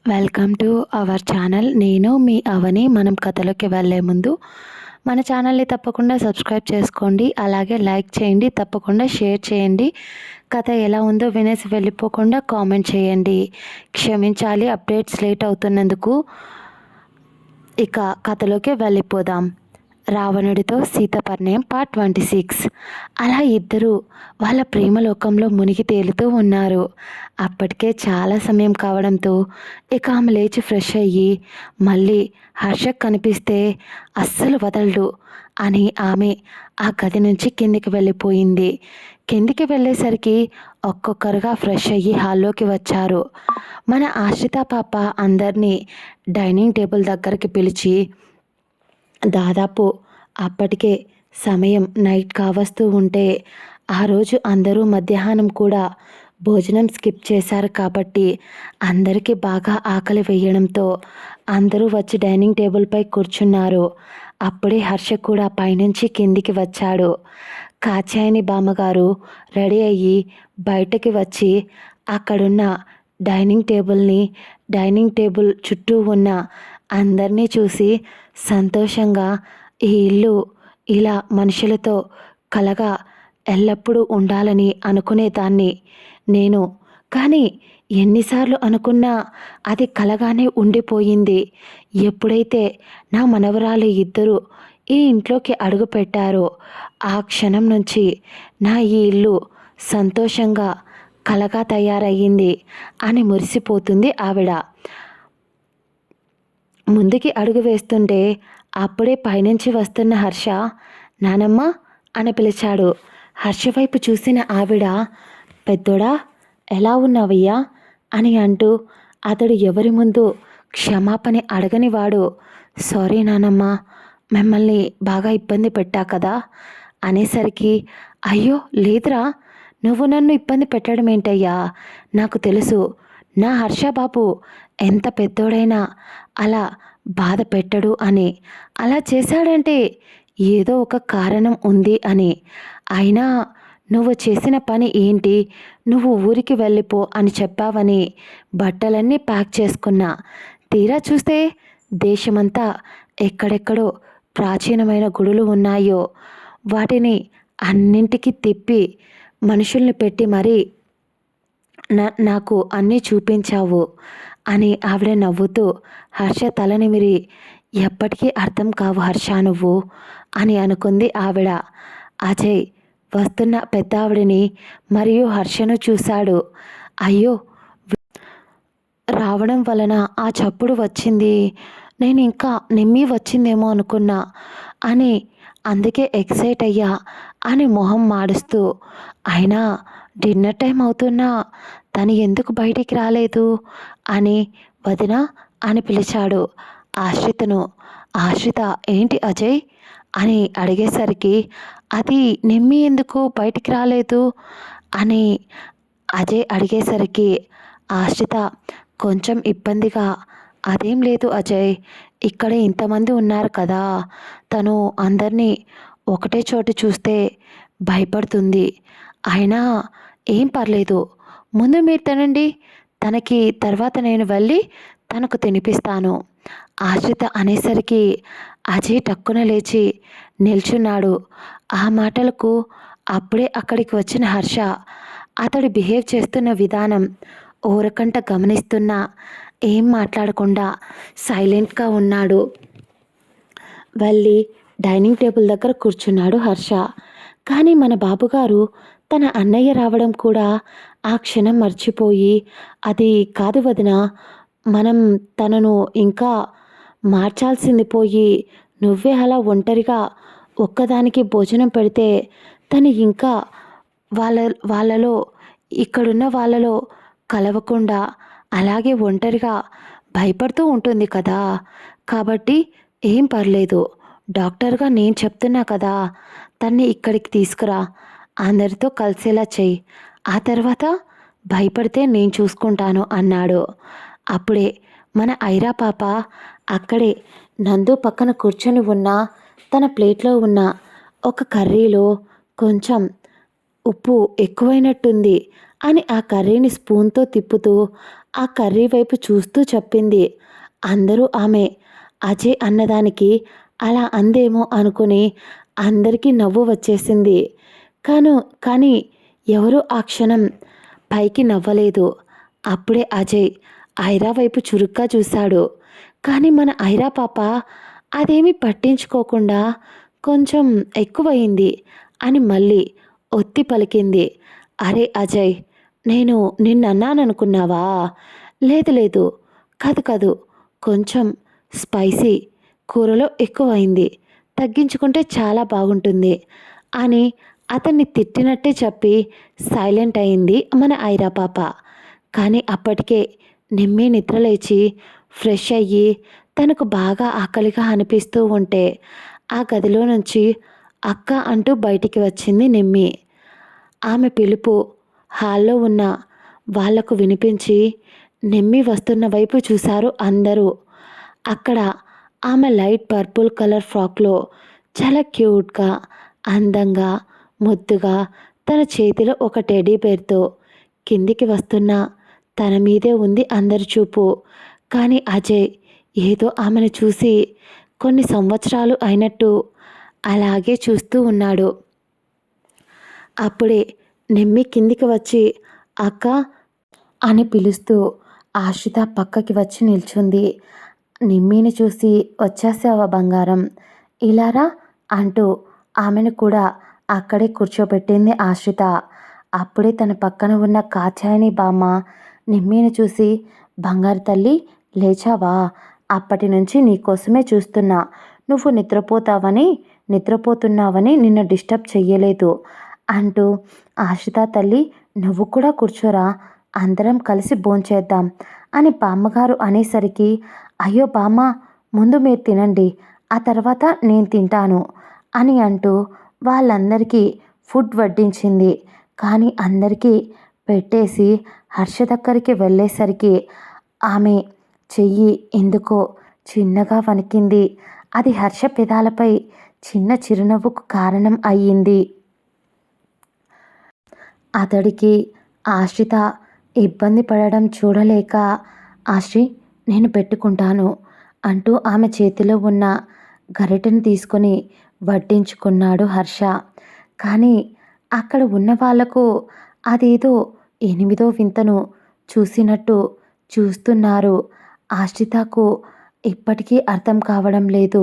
Welcome to our channel. నేను మీ అవని. మనం కథలోకి వెళ్ళే ముందు మన ఛానల్ని తప్పకుండా సబ్స్క్రైబ్ చేసుకోండి, అలాగే లైక్ చేయండి, తప్పకుండా షేర్ చేయండి. కథ ఎలా ఉందో వినేసి వెళ్ళిపోకుండా కామెంట్ చేయండి. క్షమించాలి అప్డేట్స్ లేట్ అవుతున్నందుకు. ఇక కథలోకి వెళ్ళిపోదాం. రావణుడితో సీత పరిణయం పార్ట్ 26. అలా ఇద్దరు వాళ్ళ ప్రేమలోకంలో మునిగి తేలుతూ ఉన్నారు. అప్పటికే చాలా సమయం కావడంతో ఇక ఆమె లేచి ఫ్రెష్ అయ్యి మళ్ళీ హర్షక్ కనిపిస్తే అస్సలు వదలడు అని ఆమె ఆ గది నుంచి కిందికి వెళ్ళిపోయింది. కిందికి వెళ్ళేసరికి ఒక్కొక్కరుగా ఫ్రెష్ అయ్యి హాల్లోకి వచ్చారు. మన ఆశ్రిత పాప అందరినీ డైనింగ్ టేబుల్ దగ్గరికి పిలిచి, దాదాపు అప్పటికే సమయం నైట్ కావస్తూ ఉంటే ఆ రోజు అందరూ మధ్యాహ్నం కూడా భోజనం స్కిప్ చేశారు కాబట్టి అందరికీ బాగా ఆకలి వేయడంతో అందరూ వచ్చి డైనింగ్ టేబుల్పై కూర్చున్నారు. అప్పుడే హర్ష కూడా పైనుంచి కిందికి వచ్చాడు. కాచాయని బామ్మగారు రెడీ అయ్యి బయటకి వచ్చి అక్కడున్న డైనింగ్ టేబుల్ చుట్టూ ఉన్న అందరినీ చూసి సంతోషంగా, ఈ ఇల్లు ఇలా మనుషులతో కలగా ఎల్లప్పుడూ ఉండాలని అనుకునేదాన్ని నేను. కానీ ఎన్నిసార్లు అనుకున్నా అది కలగానే ఉండిపోయింది. ఎప్పుడైతే నా మనవరాలు ఇద్దరు ఈ ఇంట్లోకి అడుగు పెట్టారో ఆ క్షణం నుంచి నా ఈ ఇల్లు సంతోషంగా కలగా తయారయ్యింది అని మురిసిపోతుంది ఆవిడ. ముందుకి అడుగు వేస్తుంటే అప్పుడే పైనుంచి వస్తున్న హర్ష నానమ్మ అని పిలిచాడు. హర్ష వైపు చూసిన ఆవిడ, పెద్దోడా ఎలా ఉన్నావయ్యా అని అంటూ అతడు ఎవరి ముందు క్షమాపణ అడగనివాడు. సారీ నానమ్మ, మిమ్మల్ని బాగా ఇబ్బంది పెట్టా కదా అనేసరికి, అయ్యో లేదురా, నువ్వు నన్ను ఇబ్బంది పెట్టడం ఏంటయ్యా, నాకు తెలుసు నా హర్షబాబు ఎంత పెద్దోడైనా అలా బాధ పెట్టడు అని. అలా చేశాడంటే ఏదో ఒక కారణం ఉంది అని. అయినా నువ్వు చేసిన పని ఏంటి, నువ్వు ఊరికి వెళ్ళిపో అని చెప్పావని బట్టలన్నీ ప్యాక్ చేసుకున్నా. తీరా చూస్తే దేశమంతా ఎక్కడెక్కడో ప్రాచీనమైన గుడులు ఉన్నాయో వాటిని అన్నింటికి తిప్పి మనుషుల్ని పెట్టి మరీ నాకు అన్నీ చూపించావు అని ఆవిడ నవ్వుతూ, హర్ష తల నిమిరి, ఎప్పటికీ అర్థం కావు హర్ష నువ్వు అని అనుకుంది ఆవిడ. అజయ్ వస్తున్న పెద్ద ఆవిడని మరియు హర్షను చూశాడు. అయ్యో, రావడం వలన ఆ చప్పుడు వచ్చింది, నేను ఇంకా నిమ్మి వచ్చిందేమో అనుకున్నా అని, అందుకే ఎక్సైట్ అయ్యా అని మొహం మాడుస్తూ, అయినా డిన్నర్ టైం అవుతున్నా తను ఎందుకు బయటికి రాలేదు అని వదిన అని పిలిచాడు ఆశ్రితను. ఆశ్రిత ఏంటి అజయ్ అని అడిగేసరికి, అది నిమ్మి ఎందుకు బయటికి రాలేదు అని అజయ్ అడిగేసరికి ఆశ్రిత కొంచెం ఇబ్బందిగా, అదేం లేదు అజయ్, ఇక్కడ ఇంతమంది ఉన్నారు కదా, తను అందరినీ ఒకటే చోటు చూస్తే భయపడుతుంది. అయినా ఏం పర్లేదు, ముందు మీరు తినండి, తనకి తర్వాత నేను వెళ్ళి తనకు తినిపిస్తాను ఆశ్రిత అనేసరికి అజయ్ టక్కున లేచి నిల్చున్నాడు. ఆ మాటలకు అప్పుడే అక్కడికి వచ్చిన హర్ష అతడు బిహేవ్ చేస్తున్న విధానం ఓరకంట గమనిస్తున్నా ఏం మాట్లాడకుండా సైలెంట్గా ఉన్నాడు. వెళ్ళి డైనింగ్ టేబుల్ దగ్గర కూర్చున్నాడు హర్ష. కానీ మన బాబుగారు తన అన్నయ్య రావడం కూడా ఆ క్షణం మర్చిపోయి, అది కాదు వదిన, మనం తనను ఇంకా మార్చాల్సింది పోయి నువ్వే అలా ఒంటరిగా ఒక్కదానికి భోజనం పెడితే తను ఇంకా వాళ్ళ వాళ్ళలో ఇక్కడున్న వాళ్ళలో కలవకుండా అలాగే ఒంటరిగా భయపడుతూ ఉంటుంది కదా, కాబట్టి ఏం పర్లేదు, డాక్టర్గా నేను చెప్తున్నా కదా, తన్ని ఇక్కడికి తీసుకురా, అందరితో కలిసేలా చెయ్యి, ఆ తర్వాత భయపడితే నేను చూసుకుంటాను అన్నాడు. అప్పుడే మన ఐరా పాప అక్కడే నందు పక్కన కూర్చొని ఉన్న తన ప్లేట్లో ఉన్న ఒక కర్రీలో కొంచెం ఉప్పు ఎక్కువైనట్టుంది అని ఆ కర్రీని స్పూన్తో తిప్పుతూ ఆ కర్రీ వైపు చూస్తూ చెప్పింది. అందరూ ఆమె అజయ్ అన్నదానికి అలా అందేమో అనుకుని అందరికీ నవ్వు వచ్చేసింది. కానీ ఎవరూ ఆ క్షణం పైకి నవ్వలేదు. అప్పుడే అజయ్ ఐరా వైపు చురుగ్గా చూశాడు. కానీ మన ఐరా పాప అదేమీ పట్టించుకోకుండా కొంచెం ఎక్కువయింది అని మళ్ళీ ఒత్తి పలికింది. అరే అజయ్, నేను నిన్నన్నాననుకున్నావా? లేదు లేదు, కాదు కొంచెం స్పైసీ కూరలో ఎక్కువైంది, తగ్గించుకుంటే చాలా బాగుంటుంది అని అతన్ని తిట్టినట్టే చెప్పి సైలెంట్ అయింది మన ఐరా పాప. కానీ అప్పటికే నిమ్మి నిద్రలేచి ఫ్రెష్ అయ్యి తనకు బాగా ఆకలిగా అనిపిస్తూ ఉంటే ఆ గదిలో నుంచి అక్క అంటూ బయటికి వచ్చింది నిమ్మి. ఆమె పిలుపు హాల్లో ఉన్న వాళ్లకు వినిపించి నిమ్మి వస్తున్న వైపు చూశారు అందరూ. అక్కడ ఆమె లైట్ పర్పుల్ కలర్ ఫ్రాక్లో చాలా క్యూట్గా, అందంగా, ముద్దుగా తన చేతిలో ఒక టెడ్డీ బేర్తో కిందికి వస్తున్న తన మీదే ఉంది అందరి చూపు. కానీ అజయ్ ఏదో ఆమెను చూసి కొన్ని సంవత్సరాలు అయినట్టు అలాగే చూస్తూ ఉన్నాడు. అప్పుడే నిమ్మి కిందికి వచ్చి అక్క అని పిలుస్తూ ఆశ్రిత పక్కకి వచ్చి నిల్చుంది. నిమ్మిని చూసి వచ్చేసావా బంగారం, ఇలారా అంటూ ఆమెను కూడా అక్కడే కూర్చోబెట్టింది ఆశ్రిత. అప్పుడే తన పక్కన ఉన్న కాత్యాయని బామ్మ నిమ్మిని చూసి బంగారు తల్లి లేచావా, అప్పటి నుంచి నీకోసమే చూస్తున్నా, నువ్వు నిద్రపోతున్నావని నిన్ను డిస్టర్బ్ చెయ్యలేదు అంటూ ఆశ్రిత తల్లి నువ్వు కూడా కూర్చోరా, అందరం కలిసి భోంచేద్దాం అని బామ్మగారు అనేసరికి అయ్యో బామ్మ, ముందు మీరు తినండి, ఆ తర్వాత నేను తింటాను అని అంటూ వాళ్ళందరికీ ఫుడ్ వడ్డించింది. కానీ అందరికీ పెట్టేసి హర్ష దగ్గరికి వెళ్ళేసరికి ఆమె చెయ్యి ఎందుకో చిన్నగా వణికింది. అది హర్ష పెదాలపై చిన్న చిరునవ్వుకు కారణం అయ్యింది. అతడికి ఆశ్రిత ఇబ్బంది పడడం చూడలేక ఆశ్రి నేను పెట్టుకుంటాను అంటూ ఆమె చేతిలో ఉన్న గరిటెను తీసుకొని వడ్డించుకున్నాడు హర్ష. కానీ అక్కడ ఉన్న వాళ్లకు అదేదో ఎనిమిదో వింతను చూసినట్టు చూస్తున్నారు. ఆశ్రితకు ఇప్పటికీ అర్థం కావడం లేదు.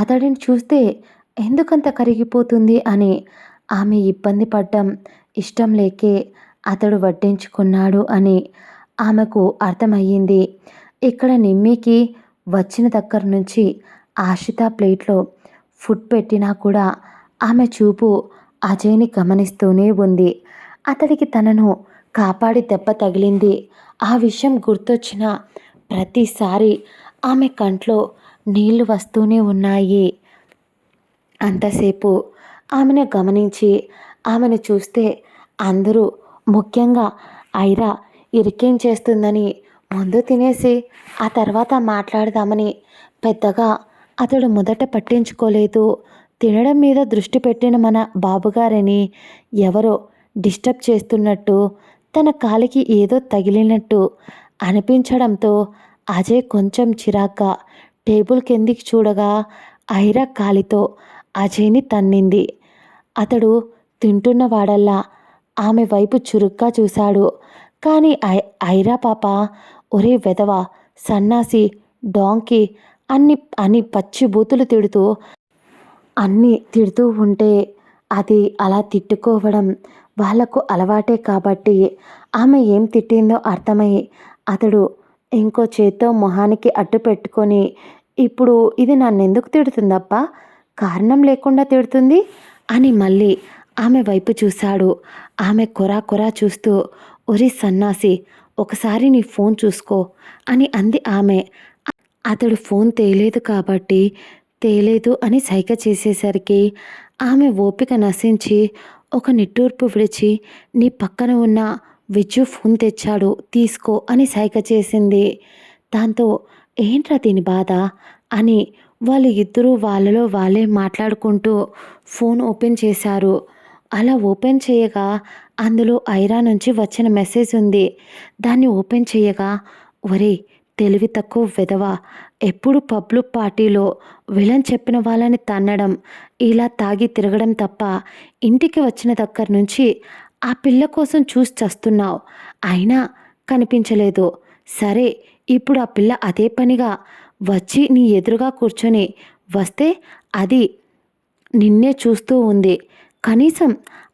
అతడిని చూస్తే ఎందుకంత కరిగిపోతుంది అని. ఆమె ఇబ్బంది పడ్డం ఇష్టం లేకే అతడు వడ్డించుకున్నాడు అని ఆమెకు అర్థమయ్యింది. ఇక్కడ నిమ్మికి వచ్చిన దగ్గర నుంచి ఆశ్రిత ప్లేట్లో ఫుడ్ పెట్టినా కూడా ఆమె చూపు అజయ్ని గమనిస్తూనే ఉంది. అతడికి తనను కాపాడి దెబ్బ తగిలింది. ఆ విషయం గుర్తొచ్చిన ప్రతిసారి ఆమె కంట్లో నీళ్లు వస్తూనే ఉన్నాయి. అంతసేపు ఆమెను గమనించి ఆమెను చూస్తే అందరూ, ముఖ్యంగా ఐరా ఇరికేం చేస్తుందని ముందు తినేసి ఆ తర్వాత మాట్లాడదామని పెద్దగా అతడు మొదట పట్టించుకోలేదు. తినడం మీద దృష్టి పెట్టిన మన బాబుగారిని ఎవరో డిస్టర్బ్ చేస్తున్నట్టు, తన కాలికి ఏదో తగిలినట్టు అనిపించడంతో అజయ్ కొంచెం చిరాగ్గా టేబుల్ కిందికి చూడగా ఐరా కాలితో అజయ్ని తన్నింది. అతడు తింటున్నవాడల్లా ఆమె వైపు చురుగ్గా చూశాడు. కానీ ఐరా పాప ఒరే వెధవా, సన్నాసి, డాంకీ అని పచ్చి బూతులు తిడుతూ ఉంటే అది అలా తిట్టుకోవడం వాళ్లకు అలవాటే కాబట్టి ఆమె ఏం తిట్టిందో అర్థమై అతడు ఇంకో చేత్తో మొహానికి అడ్డు పెట్టుకొని ఇప్పుడు ఇది నన్నెందుకు తిడుతుందబ్బా, కారణం లేకుండా తిడుతుంది అని మళ్ళీ ఆమె వైపు చూశాడు. ఆమె కొరా చూస్తూ ఒరి సన్నాసి, ఒకసారి నీ ఫోన్ చూసుకో అని అంది ఆమె. అతడు ఫోన్ తేలేదు అని సైగ చేసేసరికి ఆమె ఓపిక నశించి ఒక నిట్టూర్పు విడిచి నీ పక్కన ఉన్న విజ్జు ఫోన్ తెచ్చాడు తీసుకో అని సైగ చేసింది. దాంతో ఏంట్రా దీని బాధ అని వాళ్ళు ఇద్దరూ వాళ్ళలో వాళ్ళే మాట్లాడుకుంటూ ఫోన్ ఓపెన్ చేశారు. అలా ఓపెన్ చేయగా అందులో ఐరా నుంచి వచ్చిన మెసేజ్ ఉంది. దాన్ని ఓపెన్ చేయగా, ఒరేయ్ తెలివి తక్కువ వెధవ, ఎప్పుడు పబ్లు పార్టీలో విలన్ చెప్పిన వాళ్ళని తన్నడం, ఇలా తాగి తిరగడం తప్ప ఇంటికి వచ్చిన దగ్గర నుంచి ఆ పిల్ల కోసం చూసి చస్తున్నావు. అయినా కనిపించలేదు. సరే, ఇప్పుడు ఆ పిల్ల అదే పనిగా వచ్చి నీ ఎదురుగా కూర్చొని వస్తే అది నిన్నే చూస్తూ ఉంది. కనీసం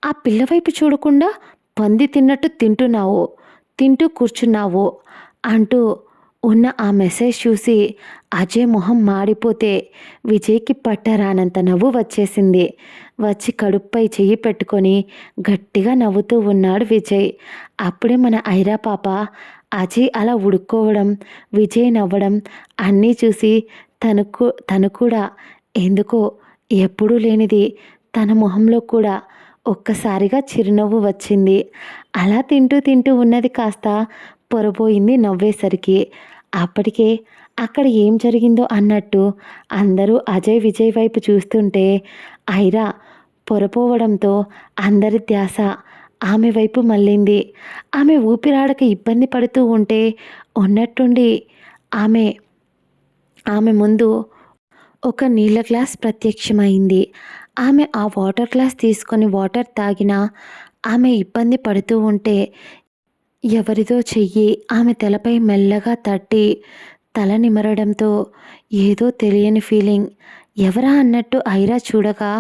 ఆ పిల్ల వైపు చూడకుండా పంది తిన్నట్టు తింటూ కూర్చున్నావు అంటూ ఉన్న ఆ మెసేజ్ చూసి అజయ్ మొహం మాడిపోతే విజయ్కి పట్టరానంత నవ్వు వచ్చేసింది. వచ్చి కడుపుపై చెయ్యి పెట్టుకొని గట్టిగా నవ్వుతూ ఉన్నాడు విజయ్. అప్పుడే మన ఐరా పాప అజయ్ అలా ఉడుక్కోవడం, విజయ్ నవ్వడం అన్నీ చూసి తను కూడా ఎందుకో ఎప్పుడూ లేనిది తన మొహంలో కూడా ఒక్కసారిగా చిరునవ్వు వచ్చింది. అలా తింటూ ఉన్నది కాస్త పొరబోయింది నవ్వేసరికి. అప్పటికే అక్కడ ఏం జరిగిందో అన్నట్టు అందరూ అజయ్ విజయ్ వైపు చూస్తుంటే ఐరా పొరపోవడంతో అందరి ధ్యాస ఆమె వైపు మళ్ళింది. ఆమె ఊపిరాడక ఇబ్బంది పడుతూ ఉంటే ఉన్నట్టుండి ఆమె ఆమె ముందు ఒక నీళ్ళ గ్లాస్ ప్రత్యక్షమైంది. ఆమె ఆ వాటర్ గ్లాస్ తీసుకొని వాటర్ తాగినా ఆమె ఇబ్బంది పడుతూ ఉంటే ఎవరిదో చెయ్యి ఆమె తలపై మెల్లగా తట్టి తల నిమరడంతో ఏదో తెలియని ఫీలింగ్. ఎవరా అన్నట్టు ఐరా చూడగా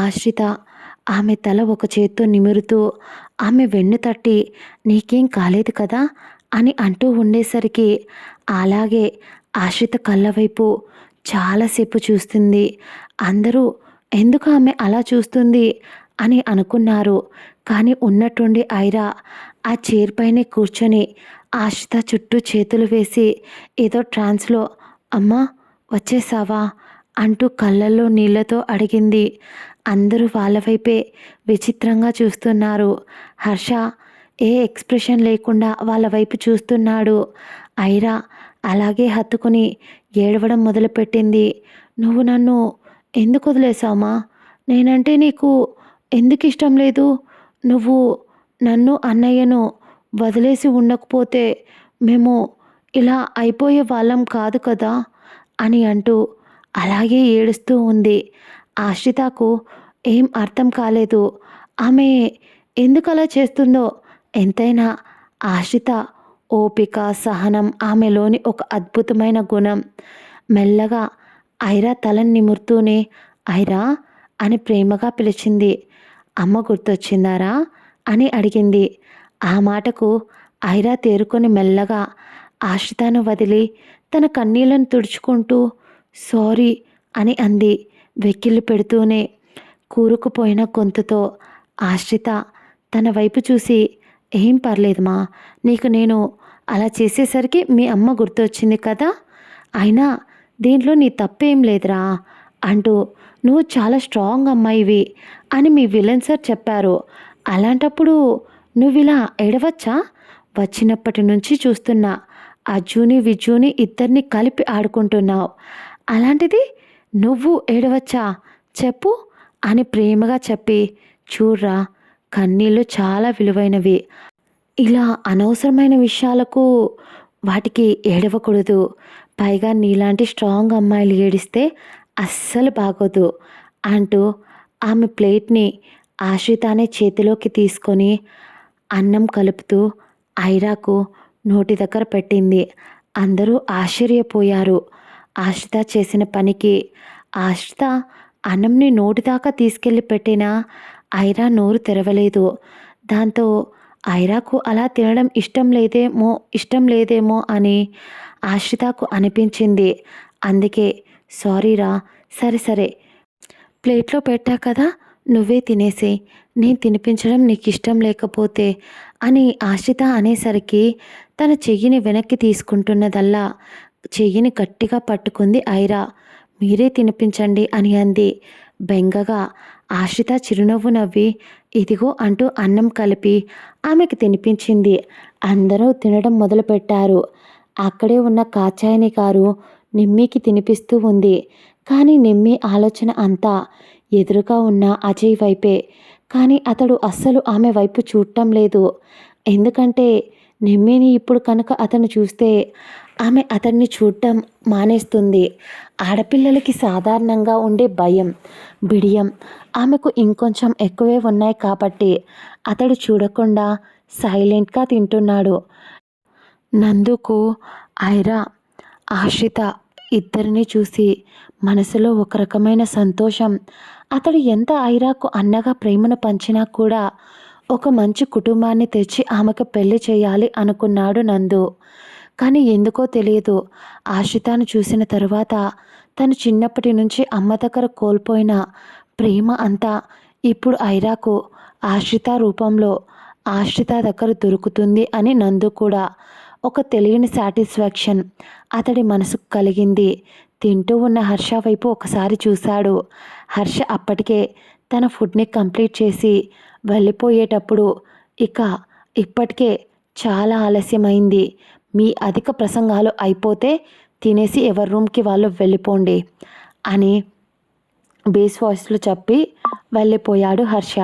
ఆశ్రిత ఆమె తల ఒక చేత్తో నిమురుతూ ఆమె వెన్ను తట్టి నీకేం కాలేదు కదా అని అంటూ ఉండేసరికి అలాగే ఆశ్రిత కళ్ళ వైపు చాలాసేపు చూస్తుంది. అందరూ ఎందుకు ఆమె అలా చూస్తుంది అని అనుకున్నారు. కానీ ఉన్నట్టుండి ఐరా ఆ చైర్ పైనే కూర్చొని ఆశ్రిత చుట్టూ చేతులు వేసి ఏదో ట్రాన్స్లో అమ్మా వచ్చేసావా అంటూ కళ్ళల్లో నీళ్లతో అడిగింది. అందరూ వాళ్ళ వైపే విచిత్రంగా చూస్తున్నారు. హర్ష ఏ ఎక్స్ప్రెషన్ లేకుండా వాళ్ళ వైపు చూస్తున్నాడు. ఐరా అలాగే హత్తుకుని ఏడవడం మొదలుపెట్టింది. నువ్వు నన్ను ఎందుకు వదిలేసావమ్మా? నేనంటే నీకు ఎందుకు ఇష్టం లేదు? నువ్వు నన్ను అన్నయ్యను వదిలేసి ఉండకపోతే మేము ఇలా అయిపోయే వాళ్ళం కాదు కదా అని అంటూ అలాగే ఏడుస్తూ ఉంది. ఆశ్రితకు ఏం అర్థం కాలేదు. ఆమె ఎందుకు అలా చేస్తుందో. ఎంతైనా ఆశ్రిత ఓపిక, సహనం ఆమెలోని ఒక అద్భుతమైన గుణం. మెల్లగా ఐరా తలని నిమురుతూనే ఐరా అని ప్రేమగా పిలిచింది. అమ్మ గుర్తొచ్చిందారా అని అడిగింది. ఆ మాటకు ఐరా తేరుకొని మెల్లగా ఆశ్రితను వదిలి తన కన్నీళ్లను తుడుచుకుంటూ సారీ అని అంది వెక్కిళ్ళు పెడుతూనే. కూరుకుపోయిన గొంతుతో ఆశ్రిత తన వైపు చూసి ఏం పర్లేదుమా, నీకు నేను అలా చేసేసరికి మీ అమ్మ గుర్తొచ్చింది కదా, అయినా దీంట్లో నీ తప్పేం లేదురా అంటూ నువ్వు చాలా స్ట్రాంగ్ అమ్మాయివి అని మీ విలన్ సార్ చెప్పారు. అలాంటప్పుడు నువ్వు ఇలా ఏడవచ్చా? వచ్చినప్పటి నుంచి చూస్తున్నా అజ్జుని విజ్జుని ఇద్దరిని కలిపి ఆడుకుంటున్నావు. అలాంటిది నువ్వు ఏడవచ్చా చెప్పు అని ప్రేమగా చెప్పి చూడ్రా, కన్నీళ్ళు చాలా విలువైనవి. ఇలా అనవసరమైన విషయాలకు వాటికి ఏడవకూడదు. పైగా నీలాంటి స్ట్రాంగ్ అమ్మాయిలు ఏడిస్తే అస్సలు బాగోదు అంటూ ఆమె ప్లేట్ని ఆశ్రితానే చేతిలోకి తీసుకొని అన్నం కలుపుతూ ఐరాకు నోటి దగ్గర పెట్టింది. అందరూ ఆశ్చర్యపోయారు ఆశ్రిత చేసిన పనికి. ఆశ్రిత అన్నంని నోటి దాకా తీసుకెళ్ళి పెట్టినా ఐరా నోరు తెరవలేదు. దాంతో ఐరాకు అలా తినడం ఇష్టం లేదేమో అని ఆశ్రితకు అనిపించింది. అందుకే సారీరా, సరే ప్లేట్లో పెట్టా కదా, నువ్వే తినేసి, నేను తినిపించడం నీకు ఇష్టం లేకపోతే అని ఆశ్రిత అనేసరికి తన చెయ్యిని వెనక్కి తీసుకుంటున్నదల్లా చెయ్యిని గట్టిగా పట్టుకుంది ఐరా. మీరే తినిపించండి అని అంది బెంగగా. ఆశ్రిత చిరునవ్వు నవ్వి ఇదిగో అంటూ అన్నం కలిపి ఆమెకు తినిపించింది. అందరూ తినడం మొదలుపెట్టారు. అక్కడే ఉన్న కాచాయని గారు నిమ్మికి తినిపిస్తూ ఉంది. కానీ నిమ్మి ఆలోచన అంతా ఎదురుగా ఉన్న అజయ్ వైపే. కానీ అతడు అస్సలు ఆమె వైపు చూడటం లేదు. ఎందుకంటే నిమ్మిని ఇప్పుడు కనుక అతను చూస్తే ఆమె అతన్ని చూడటం మానేస్తుంది. ఆడపిల్లలకి సాధారణంగా ఉండే భయం, బిడియం ఆమెకు ఇంకొంచెం ఎక్కువే ఉన్నాయి కాబట్టి అతడు చూడకుండా సైలెంట్గా తింటున్నాడు. నందుకు ఐరా, ఆశ్రిత ఇద్దరిని చూసి మనసులో ఒక రకమైన సంతోషం. అతడు ఎంత ఐరాకు అన్నగా ప్రేమను పంచినా కూడా ఒక మంచి కుటుంబాన్ని తెచ్చి ఆమెకు పెళ్లి చేయాలి అనుకున్నాడు నందు. కానీ ఎందుకో తెలియదు, ఆశ్రితను చూసిన తరువాత తను చిన్నప్పటి నుంచి అమ్మ దగ్గర కోల్పోయిన ప్రేమ అంతా ఇప్పుడు ఐరాకు ఆశ్రిత రూపంలో ఆశ్రిత దగ్గర దొరుకుతుంది అని నందు కూడా ఒక తెలియని సాటిస్ఫాక్షన్ అతడి మనసుకు కలిగింది. తింటూ ఉన్న హర్ష వైపు ఒకసారి చూశాడు. హర్ష అప్పటికే తన ఫుడ్ని కంప్లీట్ చేసి వెళ్ళిపోయేటప్పుడు, ఇప్పటికే చాలా ఆలస్యమైంది, మీ అధిక ప్రసంగాలు అయిపోతే తినేసి ఎవరి రూమ్కి వాళ్ళు వెళ్ళిపోండి అని బేస్ వాయిస్లో చెప్పి వెళ్ళిపోయాడు హర్ష.